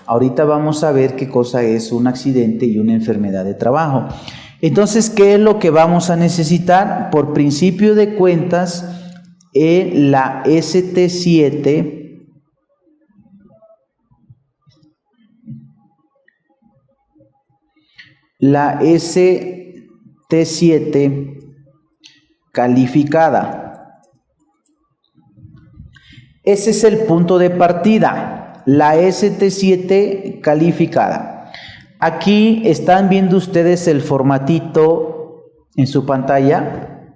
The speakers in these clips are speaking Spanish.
Ahorita vamos a ver qué cosa es un accidente y una enfermedad de trabajo. Entonces, ¿qué es lo que vamos a necesitar? Por principio de cuentas, la ST7 calificada. Ese es el punto de partida, la ST7 calificada. Aquí están viendo ustedes el formatito en su pantalla.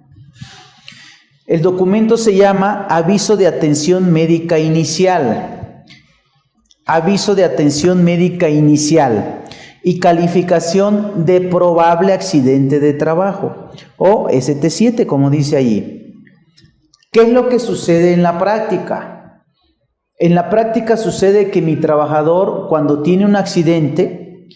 El documento se llama Aviso de Atención Médica Inicial. Aviso de Atención Médica Inicial y calificación de probable accidente de trabajo, o ST7, como dice allí. ¿Qué es lo que sucede en la práctica? En la práctica sucede que mi trabajador, cuando tiene un accidente,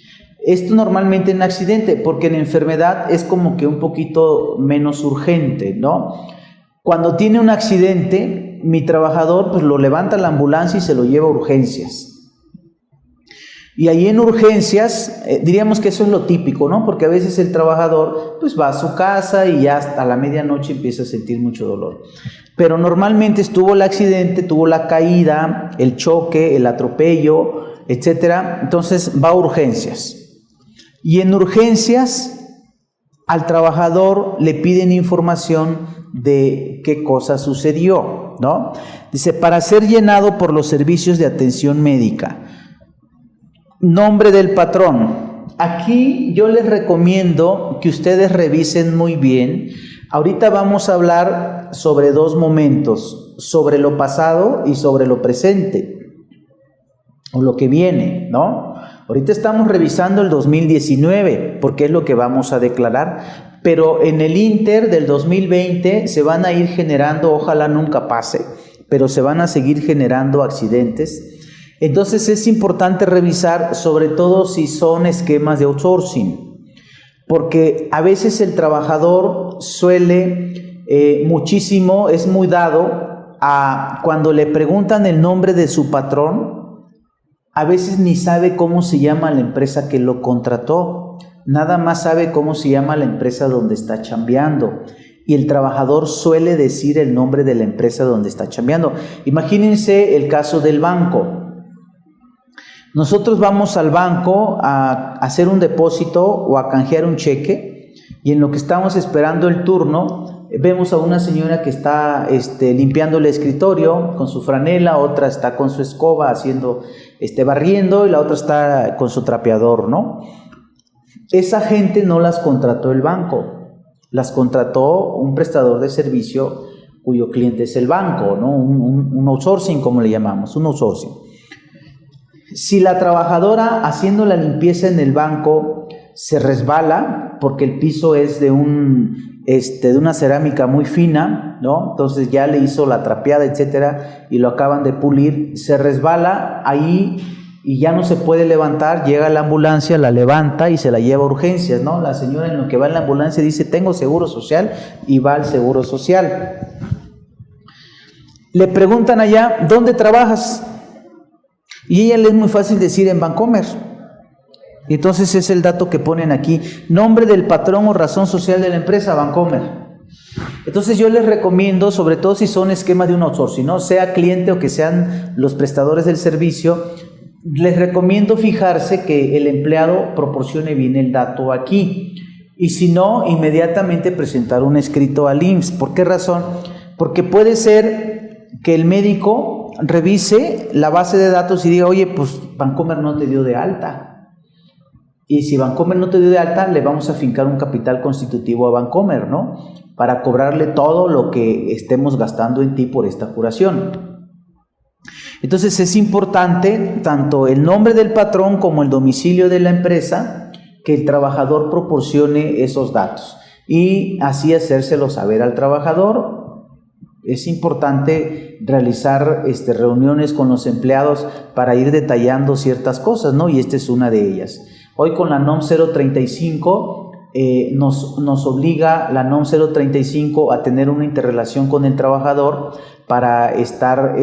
esto normalmente en accidente, porque en enfermedad es como que un poquito menos urgente, ¿no? Cuando tiene un accidente, mi trabajador pues lo levanta a la ambulancia y se lo lleva a urgencias. Y ahí en urgencias, diríamos que eso es lo típico, ¿no? Porque a veces el trabajador pues va a su casa y ya hasta la medianoche empieza a sentir mucho dolor. Pero normalmente estuvo el accidente, tuvo la caída, el choque, el atropello, etcétera. Entonces va a urgencias. Y en urgencias al trabajador le piden información de qué cosa sucedió, ¿no? Dice, para ser llenado por los servicios de atención médica. Nombre del patrón. Aquí yo les recomiendo que ustedes revisen muy bien. Ahorita vamos a hablar sobre dos momentos, sobre lo pasado y sobre lo presente, o lo que viene, ¿no? Ahorita estamos revisando el 2019, porque es lo que vamos a declarar, pero en el inter del 2020 se van a ir generando, ojalá nunca pase, pero se van a seguir generando accidentes. Entonces es importante revisar, sobre todo si son esquemas de outsourcing, porque a veces el trabajador suele muchísimo, es muy dado a cuando le preguntan el nombre de su patrón, a veces ni sabe cómo se llama la empresa que lo contrató, nada más sabe cómo se llama la empresa donde está chambeando. Y el trabajador suele decir el nombre de la empresa donde está chambeando. Imagínense el caso del banco. Nosotros vamos al banco a hacer un depósito o a canjear un cheque y en lo que estamos esperando el turno vemos a una señora que está limpiando el escritorio con su franela, otra está con su escoba haciendo barriendo y la otra está con su trapeador, ¿no? Esa gente no las contrató el banco, las contrató un prestador de servicio cuyo cliente es el banco, ¿no? Un outsourcing, como le llamamos, un outsourcing. Si la trabajadora haciendo la limpieza en el banco se resbala porque el piso es de una cerámica muy fina, ¿no? Entonces ya le hizo la trapeada, etcétera, y lo acaban de pulir, se resbala ahí y ya no se puede levantar, llega la ambulancia, la levanta y se la lleva a urgencias, ¿no? La señora en lo que va en la ambulancia dice, tengo seguro social, y va al seguro social. Le preguntan allá, ¿dónde trabajas? Y ella le es muy fácil decir en Bancomer. Y entonces es el dato que ponen aquí, nombre del patrón o razón social de la empresa, Bancomer. Entonces yo les recomiendo, sobre todo si son esquemas de un outsourcing, ¿no? Sea cliente o que sean los prestadores del servicio, les recomiendo fijarse que el empleado proporcione bien el dato aquí. Y si no, inmediatamente presentar un escrito al IMSS. ¿Por qué razón? Porque puede ser que el médico revise la base de datos y diga, oye, pues Bancomer no te dio de alta. Y si Bancomer no te dio de alta, le vamos a fincar un capital constitutivo a Bancomer, ¿no? Para cobrarle todo lo que estemos gastando en ti por esta curación. Entonces es importante tanto el nombre del patrón como el domicilio de la empresa, que el trabajador proporcione esos datos y así hacérselo saber al trabajador. Es importante realizar reuniones con los empleados para ir detallando ciertas cosas, ¿no? Y esta es una de ellas. Hoy con la NOM 035 nos obliga la NOM 035 a tener una interrelación con el trabajador para estar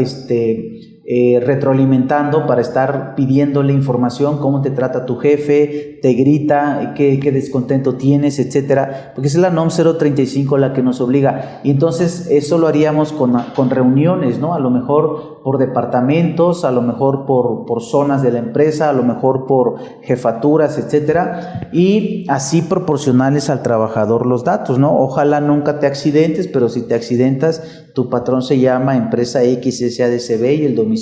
retroalimentando para estar pidiéndole información, cómo te trata tu jefe, te grita, qué descontento tienes, etcétera, porque esa es la NOM 035 la que nos obliga. Y entonces eso lo haríamos con reuniones, ¿no? A lo mejor por departamentos, a lo mejor por zonas de la empresa, a lo mejor por jefaturas, etcétera, y así proporcionarles al trabajador los datos, ¿no? Ojalá nunca te accidentes, pero si te accidentas, tu patrón se llama empresa XSADCB y el domicilio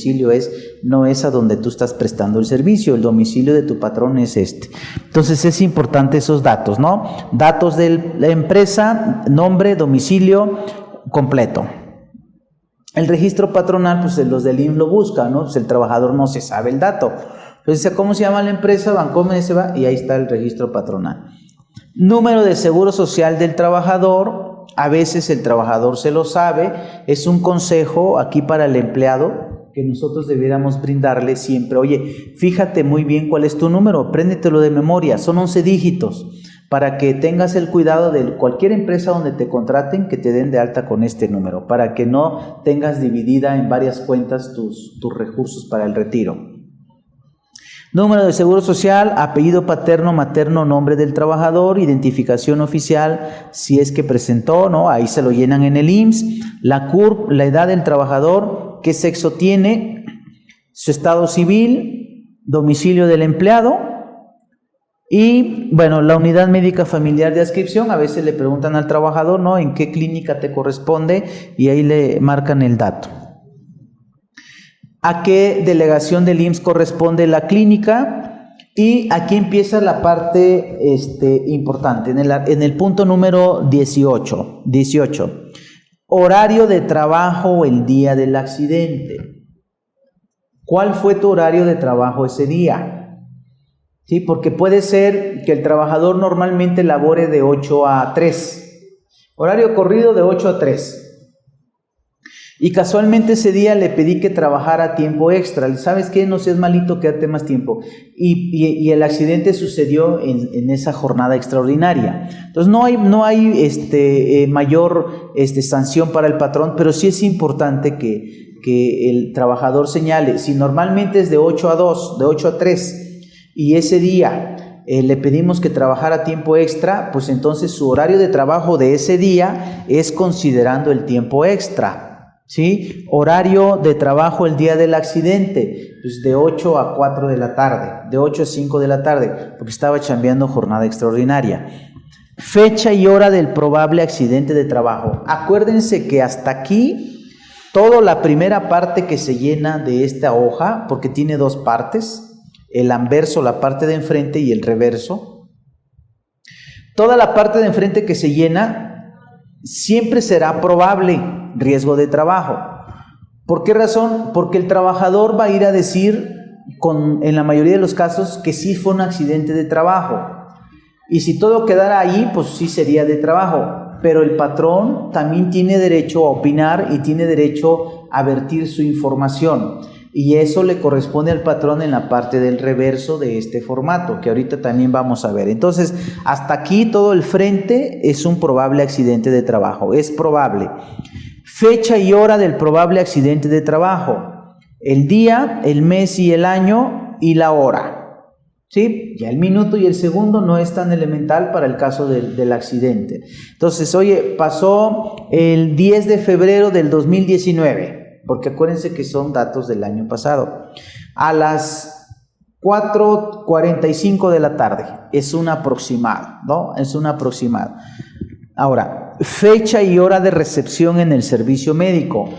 no es a donde tú estás prestando el servicio, el domicilio de tu patrón es este. Entonces es importante esos datos, ¿no? Datos de la empresa, nombre, domicilio completo. El registro patronal, pues los del IMSS lo buscan, ¿no? Pues el trabajador no se sabe el dato. Entonces, ¿cómo se llama la empresa? Bancomer se va y ahí está el registro patronal. Número de seguro social del trabajador. A veces el trabajador se lo sabe. Es un consejo aquí para el empleado que nosotros debiéramos brindarle siempre. Oye, fíjate muy bien cuál es tu número, apréndetelo de memoria. Son 11 dígitos. Para que tengas el cuidado de cualquier empresa donde te contraten, que te den de alta con este número, para que no tengas dividida en varias cuentas tus recursos para el retiro. Número de seguro social, apellido paterno, materno, nombre del trabajador, identificación oficial, si es que presentó, ¿no? Ahí se lo llenan en el IMSS, la CURP, la edad del trabajador, qué sexo tiene, su estado civil, domicilio del empleado. Y bueno, la unidad médica familiar de adscripción, a veces le preguntan al trabajador, ¿no? ¿En qué clínica te corresponde? Y ahí le marcan el dato. ¿A qué delegación del IMSS corresponde la clínica? Y aquí empieza la parte importante, en el punto número 18. Horario de trabajo el día del accidente. ¿Cuál fue tu horario de trabajo ese día? Sí, porque puede ser que el trabajador normalmente labore de 8 a 3. Horario corrido de 8 a 3. Y casualmente ese día le pedí que trabajara tiempo extra. ¿Sabes qué? No seas malito, quédate más tiempo. Y el accidente sucedió en esa jornada extraordinaria. Entonces no hay mayor sanción para el patrón, pero sí es importante que el trabajador señale. Si normalmente es de 8 a 2, de 8 a 3, y ese día le pedimos que trabajara tiempo extra, pues entonces su horario de trabajo de ese día es considerando el tiempo extra, ¿sí? Horario de trabajo el día del accidente, pues de 8 a 4 de la tarde, de 8 a 5 de la tarde, porque estaba chambeando jornada extraordinaria. Fecha y hora del probable accidente de trabajo. Acuérdense que hasta aquí, toda la primera parte que se llena de esta hoja, porque tiene dos partes, el anverso, la parte de enfrente, y el reverso. Toda la parte de enfrente que se llena siempre será probable riesgo de trabajo. ¿Por qué razón? Porque el trabajador va a ir a decir, en la mayoría de los casos, que sí fue un accidente de trabajo. Y si todo quedara ahí, pues sí sería de trabajo. Pero el patrón también tiene derecho a opinar y tiene derecho a vertir su información. Y eso le corresponde al patrón en la parte del reverso de este formato, que ahorita también vamos a ver. Entonces, hasta aquí todo el frente es un probable accidente de trabajo, es probable. Fecha y hora del probable accidente de trabajo, el día, el mes y el año y la hora. ¿Sí? Ya el minuto y el segundo no es tan elemental para el caso del accidente. Entonces, oye, pasó el 10 de febrero del 2019. Porque acuérdense que son datos del año pasado. A las 4:45 de la tarde. Es un aproximado, ¿no? Es un aproximado. Ahora, fecha y hora de recepción en el servicio médico.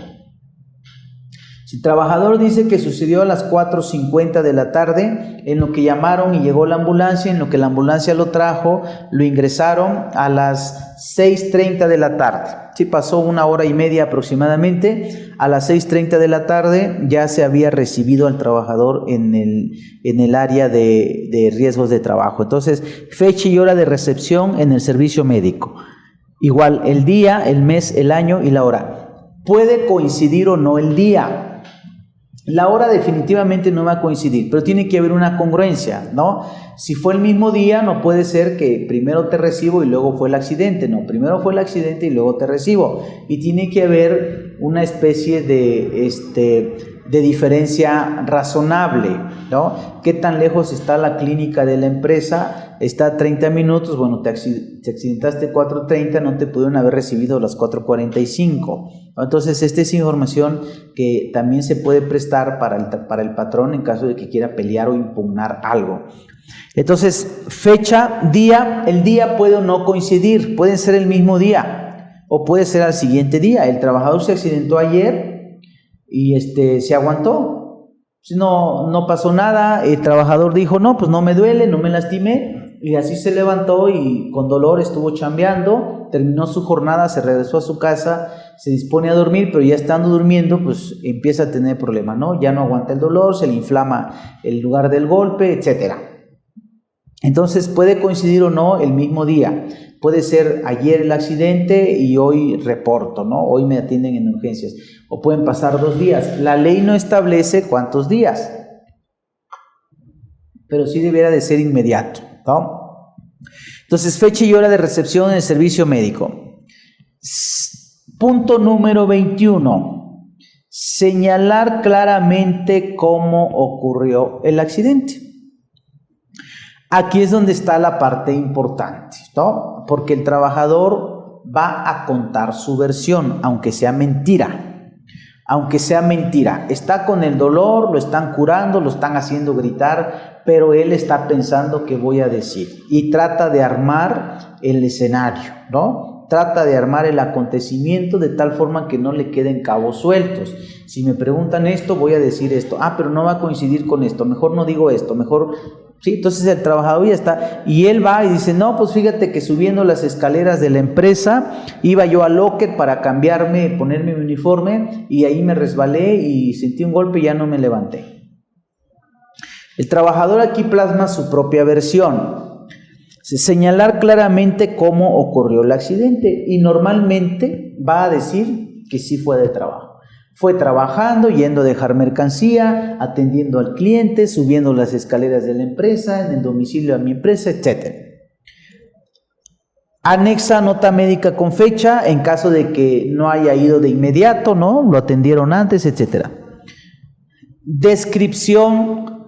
Si el trabajador dice que sucedió a las 4:50 de la tarde, en lo que llamaron y llegó la ambulancia, en lo que la ambulancia lo trajo, lo ingresaron a las 6:30 de la tarde. Sí, pasó 1 hora y media aproximadamente. A las 6:30 de la tarde ya se había recibido al trabajador en el área de riesgos de trabajo. Entonces, fecha y hora de recepción en el servicio médico. Igual, el día, el mes, el año y la hora. Puede coincidir o no el día. La hora definitivamente no va a coincidir, pero tiene que haber una congruencia, ¿no? Si fue el mismo día, no puede ser que primero te recibo y luego fue el accidente, no, primero fue el accidente y luego te recibo. Y tiene que haber una especie de de diferencia razonable, ¿no? ¿Qué tan lejos está la clínica de la empresa? Está a 30 minutos, bueno, te accidentaste 4:30, no te pudieron haber recibido a las 4:45. Entonces, esta es información que también se puede prestar para el patrón en caso de que quiera pelear o impugnar algo. Entonces, fecha, día, el día puede o no coincidir, pueden ser el mismo día o puede ser al siguiente día. El trabajador se accidentó ayer y se aguantó, no pasó nada, el trabajador dijo, no, pues no me duele, no me lastimé, y así se levantó y con dolor estuvo chambeando, terminó su jornada, se regresó a su casa, se dispone a dormir, pero ya estando durmiendo, pues empieza a tener problemas, ¿no? Ya no aguanta el dolor, se le inflama el lugar del golpe, etcétera. Entonces puede coincidir o no el mismo día, puede ser ayer el accidente y hoy reporto, ¿no? Hoy me atienden en urgencias, o pueden pasar 2 días. La ley no establece cuántos días, pero sí debiera de ser inmediato, ¿no? Entonces, fecha y hora de recepción del servicio médico. Punto número 21. Señalar claramente cómo ocurrió el accidente. Aquí es donde está la parte importante, ¿no? Porque el trabajador va a contar su versión, aunque sea mentira. Aunque sea mentira. Está con el dolor, lo están curando, lo están haciendo gritar, pero él está pensando qué voy a decir. Y trata de armar el escenario, ¿no? Trata de armar el acontecimiento de tal forma que no le queden cabos sueltos. Si me preguntan esto, voy a decir esto. Ah, pero no va a coincidir con esto. Mejor no digo esto, mejor... Sí, entonces el trabajador ya está, y él va y dice, no, pues fíjate que subiendo las escaleras de la empresa, iba yo al locker para cambiarme, ponerme mi uniforme, y ahí me resbalé y sentí un golpe y ya no me levanté. El trabajador aquí plasma su propia versión, señalar claramente cómo ocurrió el accidente, y normalmente va a decir que sí fue de trabajo. Fue trabajando, yendo a dejar mercancía, atendiendo al cliente, subiendo las escaleras de la empresa, en el domicilio de mi empresa, etc. Anexa nota médica con fecha en caso de que no haya ido de inmediato, ¿no? Lo atendieron antes, etc. Descripción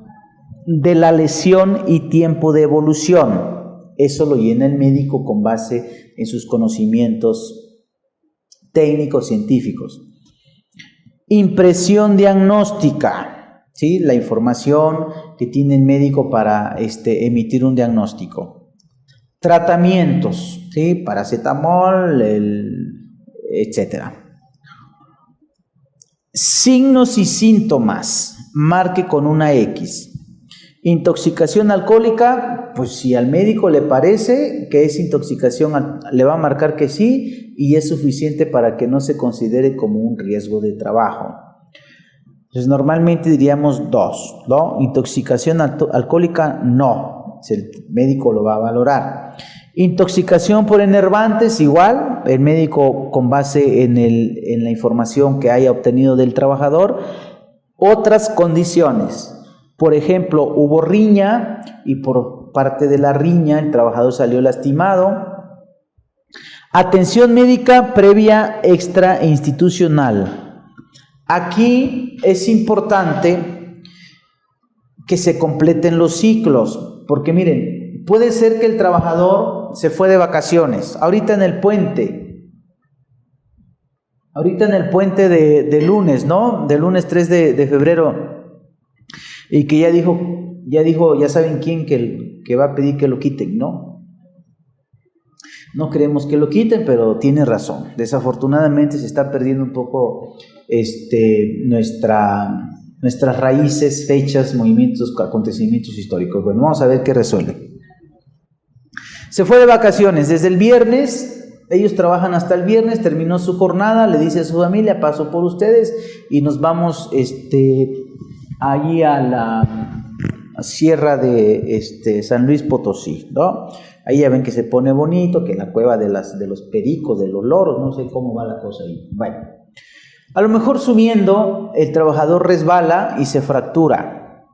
de la lesión y tiempo de evolución. Eso lo llena el médico con base en sus conocimientos técnicos, científicos. Impresión diagnóstica, ¿sí? La información que tiene el médico para emitir un diagnóstico. Tratamientos, ¿sí? Paracetamol, etc. Signos y síntomas, marque con una X. Intoxicación alcohólica, pues si al médico le parece que es intoxicación, le va a marcar que sí, y es suficiente para que no se considere como un riesgo de trabajo. Entonces normalmente diríamos 2, ¿no? Intoxicación alcohólica, no, el médico lo va a valorar. Intoxicación por enervantes, igual, el médico con base en la información que haya obtenido del trabajador. Otras condiciones. Por ejemplo, hubo riña y por parte de la riña el trabajador salió lastimado. Atención médica previa extrainstitucional. Aquí es importante que se completen los ciclos, porque miren, puede ser que el trabajador se fue de vacaciones, ahorita en el puente de lunes, ¿no? Del lunes 3 de febrero. Y que ya dijo, ya saben quién que va a pedir que lo quiten, ¿no? No queremos que lo quiten, pero tiene razón. Desafortunadamente se está perdiendo un poco nuestras raíces, fechas, movimientos, acontecimientos históricos. Bueno, vamos a ver qué resuelve. Se fue de vacaciones desde el viernes. Ellos trabajan hasta el viernes, terminó su jornada, le dice a su familia, paso por ustedes y nos vamos allí a la sierra de San Luis Potosí, ¿no? Ahí ya ven que se pone bonito, que la cueva de los pericos, de los loros, no sé cómo va la cosa ahí. Bueno, a lo mejor subiendo, el trabajador resbala y se fractura.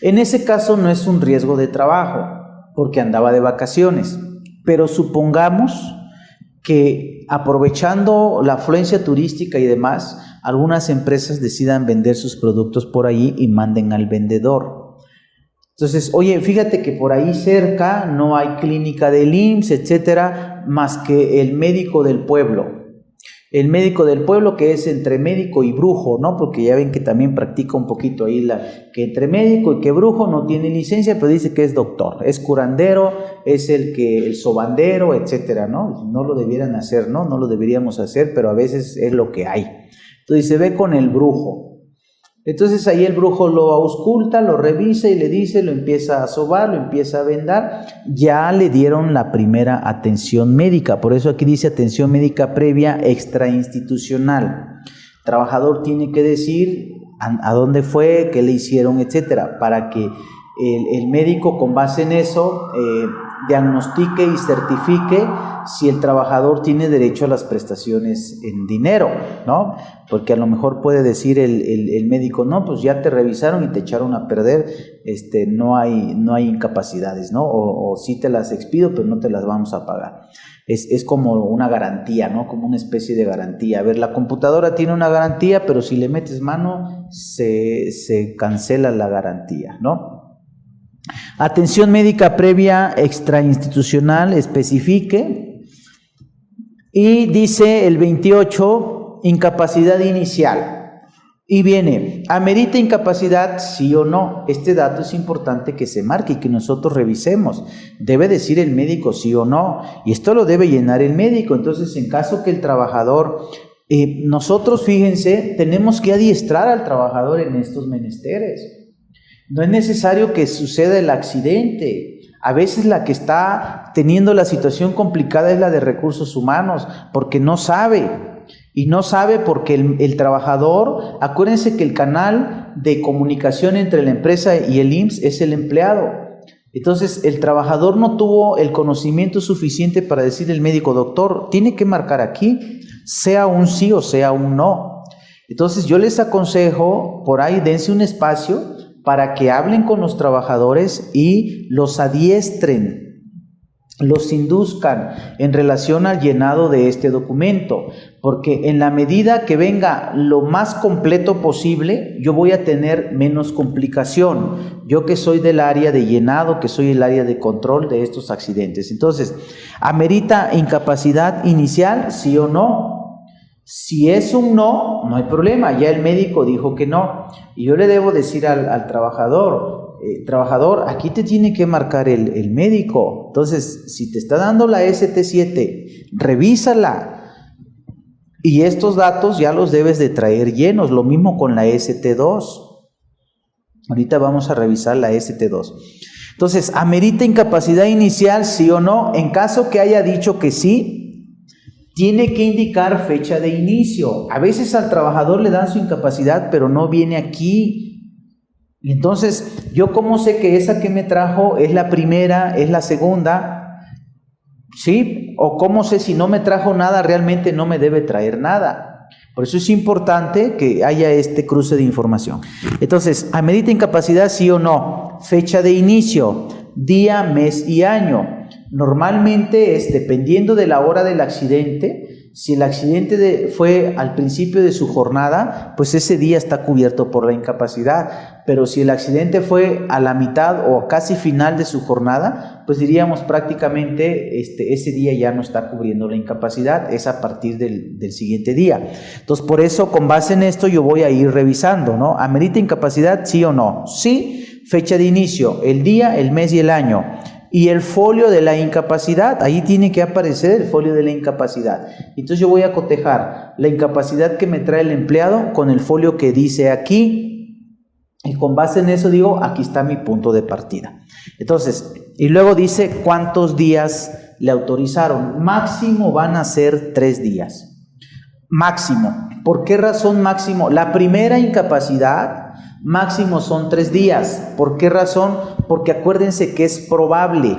En ese caso no es un riesgo de trabajo, porque andaba de vacaciones, pero supongamos que aprovechando la afluencia turística y demás, algunas empresas decidan vender sus productos por ahí y manden al vendedor. Entonces, oye, fíjate que por ahí cerca no hay clínica del IMSS, etcétera, más que el médico del pueblo. El médico del pueblo, que es entre médico y brujo, ¿no? Porque ya ven que también practica un poquito ahí que entre médico y que brujo no tiene licencia, pero dice que es doctor, es curandero, es el sobandero, etcétera, ¿no? No lo debieran hacer, ¿no? No lo deberíamos hacer, pero a veces es lo que hay. Entonces se ve con el brujo. Entonces ahí el brujo lo ausculta, lo revisa y le dice, lo empieza a sobar, lo empieza a vendar. Ya le dieron la primera atención médica, por eso aquí dice atención médica previa extrainstitucional. El trabajador tiene que decir a dónde fue, qué le hicieron, etcétera, para que el médico con base en eso diagnostique y certifique si el trabajador tiene derecho a las prestaciones en dinero, ¿no? Porque a lo mejor puede decir el médico, no, pues ya te revisaron y te echaron a perder, no hay incapacidades, ¿no? O sí te las expido, pero no te las vamos a pagar. Es como una garantía, ¿no? Como una especie de garantía. A ver, la computadora tiene una garantía, pero si le metes mano, se cancela la garantía, ¿no? Atención médica previa extrainstitucional, especifique. Y dice el 28, incapacidad inicial. Y viene, ¿amerita incapacidad sí o no? Este dato es importante que se marque y que nosotros revisemos. Debe decir el médico sí o no. Y esto lo debe llenar el médico. Entonces, en caso que el trabajador, nosotros, fíjense, tenemos que adiestrar al trabajador en estos menesteres. No es necesario que suceda el accidente. A veces la que está teniendo la situación complicada es la de recursos humanos, porque no sabe. Y no sabe porque el trabajador, acuérdense que el canal de comunicación entre la empresa y el IMSS es el empleado. Entonces el trabajador no tuvo el conocimiento suficiente para decirle al médico, doctor, tiene que marcar aquí, sea un sí o sea un no. Entonces yo les aconsejo, por ahí dense un espacio para que hablen con los trabajadores y los adiestren, los induzcan en relación al llenado de este documento, porque en la medida que venga lo más completo posible, yo voy a tener menos complicación. Yo que soy del área de llenado, que soy el área de control de estos accidentes. Entonces, ¿amerita incapacidad inicial, sí o no? Si es un no, no hay problema, ya el médico dijo que no. Y yo le debo decir al trabajador, trabajador, aquí te tiene que marcar el médico. Entonces, si te está dando la ST7, revísala. Y estos datos ya los debes de traer llenos, lo mismo con la ST2. Ahorita vamos a revisar la ST2. Entonces, ¿amerita incapacidad inicial, sí o no? En caso que haya dicho que sí, tiene que indicar fecha de inicio. A veces al trabajador le dan su incapacidad, pero no viene aquí. Entonces, ¿yo cómo sé que esa que me trajo es la primera, es la segunda? ¿Sí? ¿O cómo sé si no me trajo nada, realmente no me debe traer nada? Por eso es importante que haya este cruce de información. Entonces, ¿amerita incapacidad sí o no? Fecha de inicio, día, mes y año. Normalmente es dependiendo de la hora del accidente. Si el accidente fue al principio de su jornada, pues ese día está cubierto por la incapacidad. Pero si el accidente fue a la mitad o casi final de su jornada, pues diríamos prácticamente ese día ya no está cubriendo la incapacidad, es a partir del siguiente día. Entonces, por eso, con base en esto, yo voy a ir revisando, ¿no? ¿Amerita incapacidad, sí o no? Sí, fecha de inicio, el día, el mes y el año. Y el folio de la incapacidad, ahí tiene que aparecer el folio de la incapacidad. Entonces yo voy a cotejar la incapacidad que me trae el empleado con el folio que dice aquí. Y con base en eso digo, aquí está mi punto de partida. Entonces, y luego dice cuántos días le autorizaron. Máximo van a ser 3 días. Máximo. ¿Por qué razón máximo? La primera incapacidad máximo son 3 días. ¿Por qué razón? Porque acuérdense que es probable.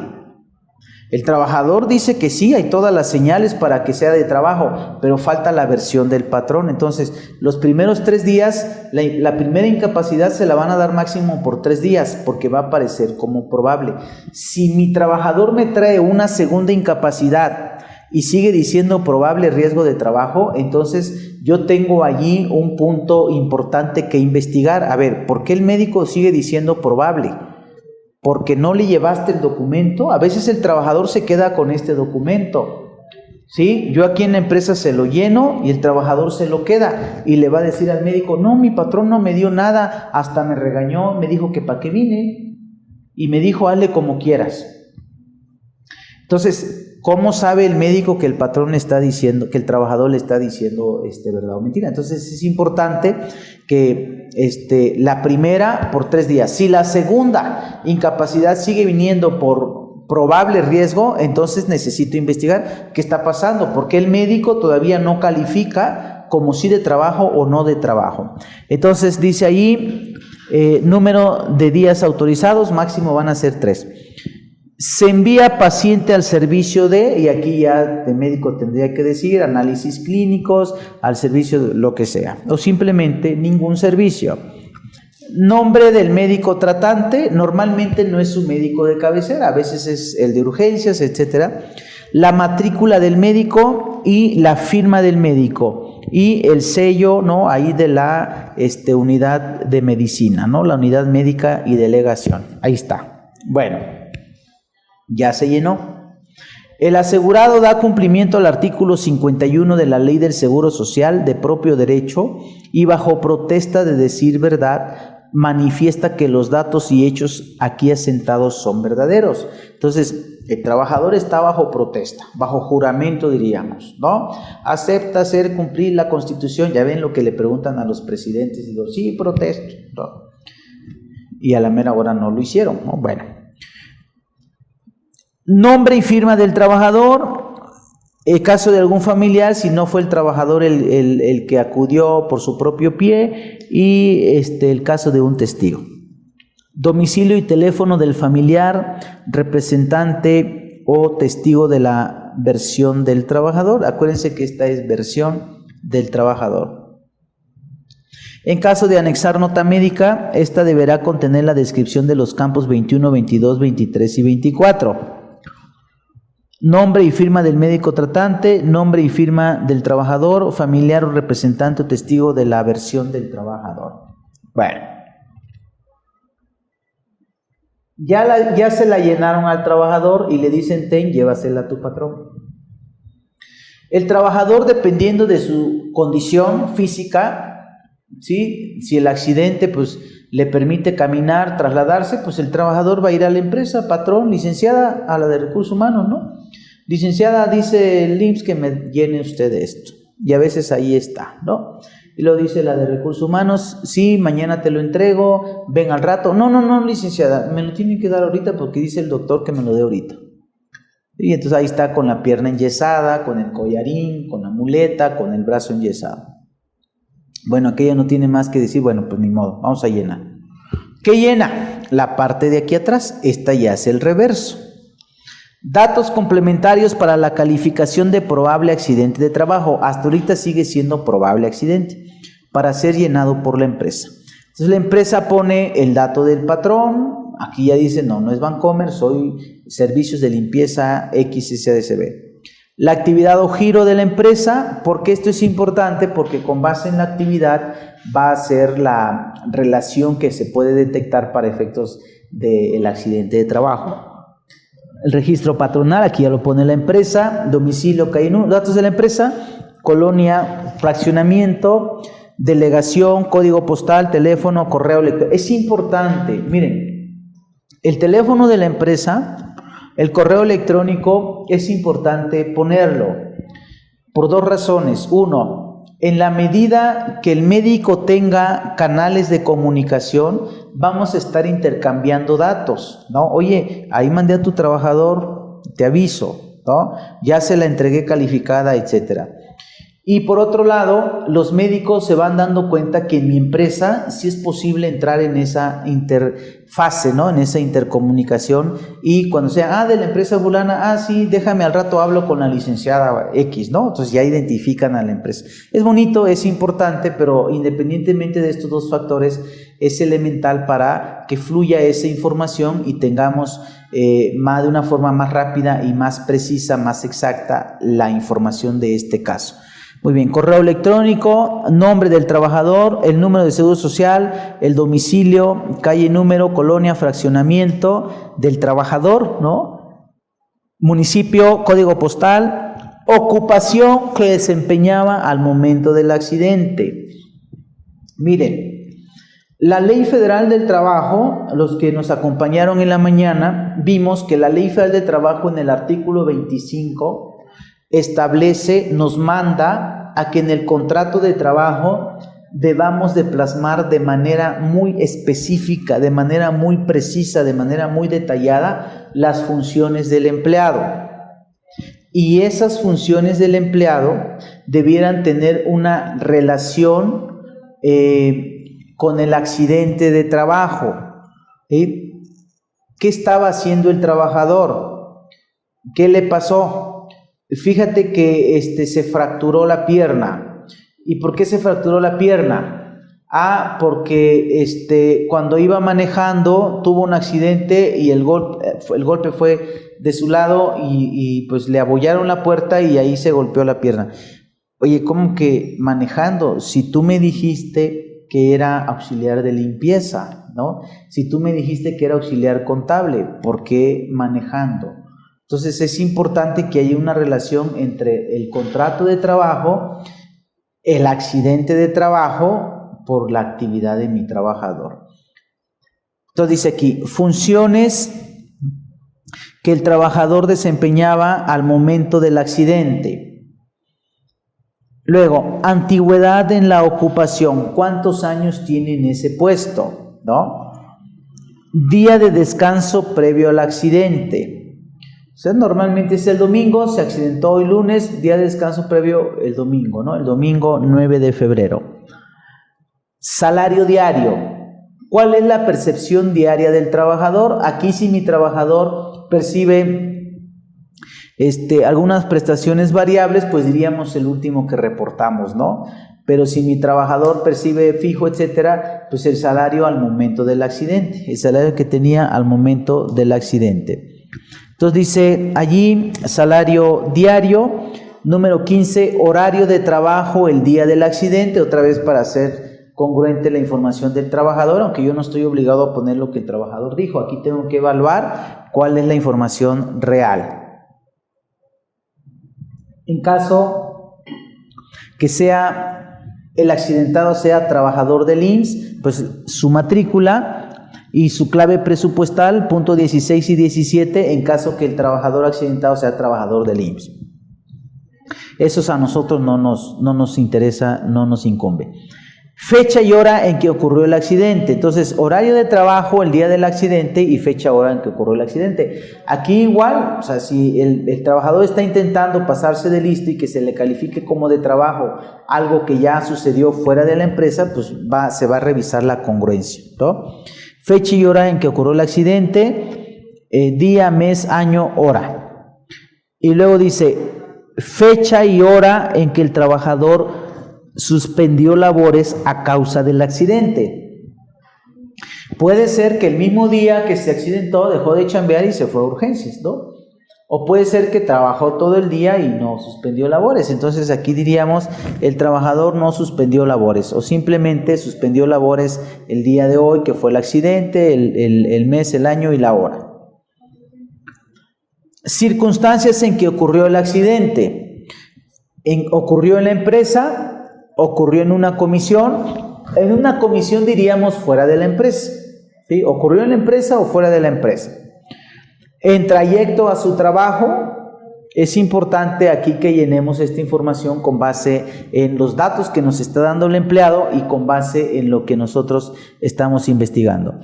El trabajador dice que sí, hay todas las señales para que sea de trabajo, pero falta la versión del patrón. Entonces, los primeros 3 días, la primera incapacidad se la van a dar máximo por 3 días, porque va a aparecer como probable. Si mi trabajador me trae una segunda incapacidad y sigue diciendo probable riesgo de trabajo, entonces yo tengo allí un punto importante que investigar. A ver, ¿por qué el médico sigue diciendo probable? ¿Porque no le llevaste el documento? A veces el trabajador se queda con este documento, ¿sí? Yo aquí en la empresa se lo lleno y el trabajador se lo queda y le va a decir al médico, no, mi patrón no me dio nada, hasta me regañó, me dijo que para qué vine y me dijo, hazle como quieras. Entonces, ¿cómo sabe el médico que el patrón le está diciendo, que el trabajador le está diciendo verdad o mentira? Entonces es importante que la primera por 3 días. Si la segunda incapacidad sigue viniendo por probable riesgo, entonces necesito investigar qué está pasando, porque el médico todavía no califica como si de trabajo o no de trabajo. Entonces dice ahí, número de días autorizados, máximo van a ser 3. Se envía paciente al servicio de, y aquí ya el médico tendría que decir, análisis clínicos, al servicio de lo que sea, o simplemente ningún servicio. Nombre del médico tratante, normalmente no es su médico de cabecera, a veces es el de urgencias, etcétera. La matrícula del médico y la firma del médico y el sello, ¿no? Ahí de la unidad de medicina, ¿no? La unidad médica y delegación. Ahí está. Bueno, ya se llenó. El asegurado da cumplimiento al artículo 51 de la Ley del Seguro Social de propio derecho y bajo protesta de decir verdad manifiesta que los datos y hechos aquí asentados son verdaderos. Entonces, el trabajador está bajo protesta, bajo juramento diríamos, ¿no? Acepta hacer cumplir la Constitución. Ya ven lo que le preguntan a los presidentes, digo, sí, protesto, ¿no? Y a la mera hora no lo hicieron, ¿no? Bueno. Nombre y firma del trabajador, el caso de algún familiar, si no fue el trabajador el que acudió por su propio pie, y el caso de un testigo. Domicilio y teléfono del familiar, representante o testigo de la versión del trabajador. Acuérdense que esta es versión del trabajador. En caso de anexar nota médica, esta deberá contener la descripción de los campos 21, 22, 23 y 24. Nombre y firma del médico tratante, nombre y firma del trabajador, familiar o representante o testigo de la versión del trabajador. Bueno, ya se la llenaron al trabajador y le dicen, ten, llévasela a tu patrón. El trabajador, dependiendo de su condición física, ¿sí? Si el accidente pues le permite caminar, trasladarse, pues el trabajador va a ir a la empresa, patrón, licenciada, a la de recursos humanos, ¿no? Licenciada, dice el IMSS que me llene usted esto. Y a veces ahí está, ¿no? Y lo dice la de recursos humanos, sí, mañana te lo entrego, ven al rato. No, licenciada, me lo tienen que dar ahorita porque dice el doctor que me lo dé ahorita. Y entonces ahí está con la pierna enyesada, con el collarín, con la muleta, con el brazo enyesado. Bueno, aquella no tiene más que decir, bueno, pues ni modo, vamos a llenar. ¿Qué llena? La parte de aquí atrás, esta ya es el reverso. Datos complementarios para la calificación de probable accidente de trabajo. Hasta ahorita sigue siendo probable accidente para ser llenado por la empresa. Entonces la empresa pone el dato del patrón. Aquí ya dice, no es Bancomer, soy Servicios de Limpieza XSADCB. La actividad o giro de la empresa, porque esto es importante, porque con base en la actividad va a ser la relación que se puede detectar para efectos del accidente de trabajo. El registro patronal, aquí ya lo pone la empresa, domicilio, calle, datos de la empresa, colonia, fraccionamiento, delegación, código postal, teléfono, correo electrónico. Es importante, miren, el teléfono de la empresa, el correo electrónico, es importante ponerlo por 2 razones. Uno, en la medida que el médico tenga canales de comunicación, vamos a estar intercambiando datos, ¿no? Oye, ahí mandé a tu trabajador, te aviso, ¿no? Ya se la entregué calificada, etcétera. Y por otro lado, los médicos se van dando cuenta que en mi empresa sí es posible entrar en esa fase, ¿no? En esa intercomunicación, y cuando sea, de la empresa fulana, sí, déjame al rato hablo con la licenciada X, ¿no? Entonces ya identifican a la empresa. Es bonito, es importante, pero independientemente de estos dos factores, es elemental para que fluya esa información y tengamos de una forma más rápida y más precisa, más exacta, la información de este caso. Muy bien, correo electrónico, nombre del trabajador, el número de seguro social, el domicilio, calle, número, colonia, fraccionamiento del trabajador, ¿no? Municipio, código postal, ocupación que desempeñaba al momento del accidente. Miren, la Ley Federal del Trabajo, los que nos acompañaron en la mañana, vimos que la Ley Federal del Trabajo en el artículo 25 establece, nos manda a que en el contrato de trabajo debamos de plasmar de manera muy específica, de manera muy precisa, de manera muy detallada las funciones del empleado. Y esas funciones del empleado debieran tener una relación con el accidente de trabajo. ¿Qué estaba haciendo el trabajador? ¿Qué le pasó? Fíjate que se fracturó la pierna. ¿Y por qué se fracturó la pierna? Porque cuando iba manejando tuvo un accidente y el golpe fue de su lado y pues le abollaron la puerta y ahí se golpeó la pierna. Oye, ¿cómo que manejando? Si tú me dijiste que era auxiliar de limpieza, ¿no? Si tú me dijiste que era auxiliar contable, ¿por qué manejando? Entonces es importante que haya una relación entre el contrato de trabajo, el accidente de trabajo por la actividad de mi trabajador. Entonces dice aquí, funciones que el trabajador desempeñaba al momento del accidente. Luego, antigüedad en la ocupación, ¿cuántos años tiene en ese puesto? ¿No? Día de descanso previo al accidente. O sea, normalmente es el domingo, se accidentó hoy lunes, día de descanso previo el domingo, ¿no? El domingo 9 de febrero. Salario diario. ¿Cuál es la percepción diaria del trabajador? Aquí si mi trabajador percibe algunas prestaciones variables, pues diríamos el último que reportamos, ¿no? Pero si mi trabajador percibe fijo, etcétera, pues el salario al momento del accidente, el salario que tenía al momento del accidente. Entonces dice allí salario diario. Número 15, horario de trabajo el día del accidente, otra vez para hacer congruente la información del trabajador, aunque yo no estoy obligado a poner lo que el trabajador dijo. Aquí tengo que evaluar cuál es la información real. En caso que el accidentado sea trabajador del IMSS, pues su matrícula y su clave presupuestal, punto 16 y 17, en caso que el trabajador accidentado sea trabajador del IMSS. Esos a nosotros no nos interesa, no nos incumbe. Fecha y hora en que ocurrió el accidente. Entonces, horario de trabajo el día del accidente y fecha, hora en que ocurrió el accidente. Aquí igual, o sea, si el trabajador está intentando pasarse de listo y que se le califique como de trabajo algo que ya sucedió fuera de la empresa, pues se va a revisar la congruencia, ¿no? Fecha y hora en que ocurrió el accidente, día, mes, año, hora. Y luego dice, fecha y hora en que el trabajador suspendió labores a causa del accidente. Puede ser que el mismo día que se accidentó dejó de chambear y se fue a urgencias, ¿no? O puede ser que trabajó todo el día y no suspendió labores. Entonces aquí diríamos, el trabajador no suspendió labores, o simplemente suspendió labores el día de hoy, que fue el accidente, el mes, el año y la hora. Circunstancias en que ocurrió el accidente. Ocurrió en la empresa, ocurrió en una comisión. En una comisión diríamos fuera de la empresa, ¿sí? Ocurrió en la empresa o fuera de la empresa. En trayecto a su trabajo, es importante aquí que llenemos esta información con base en los datos que nos está dando el empleado y con base en lo que nosotros estamos investigando.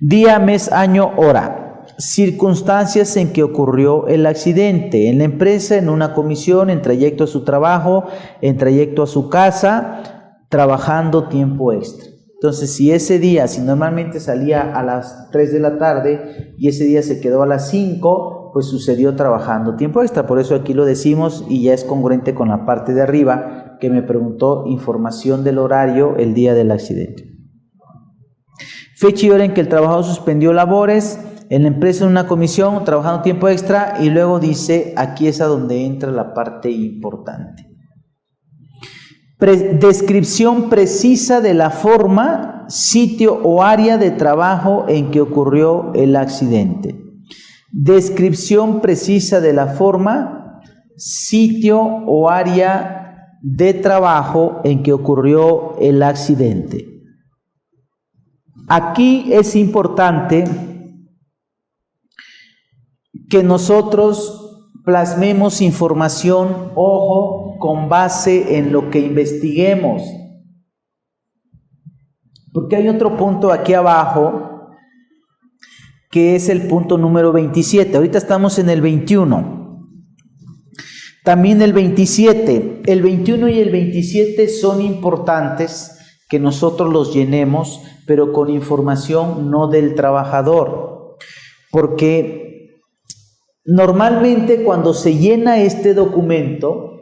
Día, mes, año, hora. Circunstancias en que ocurrió el accidente. En la empresa, en una comisión, en trayecto a su trabajo, en trayecto a su casa, trabajando tiempo extra. Entonces, si normalmente salía a las 3 de la tarde y ese día se quedó a las 5, pues sucedió trabajando tiempo extra. Por eso aquí lo decimos y ya es congruente con la parte de arriba que me preguntó información del horario el día del accidente. Fecha y hora en que el trabajador suspendió labores en la empresa en una comisión, trabajando tiempo extra, y luego dice, aquí es a donde entra la parte importante. Descripción precisa de la forma, sitio o área de trabajo en que ocurrió el accidente. Descripción precisa de la forma, sitio o área de trabajo en que ocurrió el accidente. Aquí es importante que nosotros plasmemos información, ojo, con base en lo que investiguemos. Porque hay otro punto aquí abajo, que es el punto número 27. Ahorita estamos en el 21. También el 27. El 21 y el 27 son importantes que nosotros los llenemos, pero con información no del trabajador. Porque normalmente cuando se llena este documento,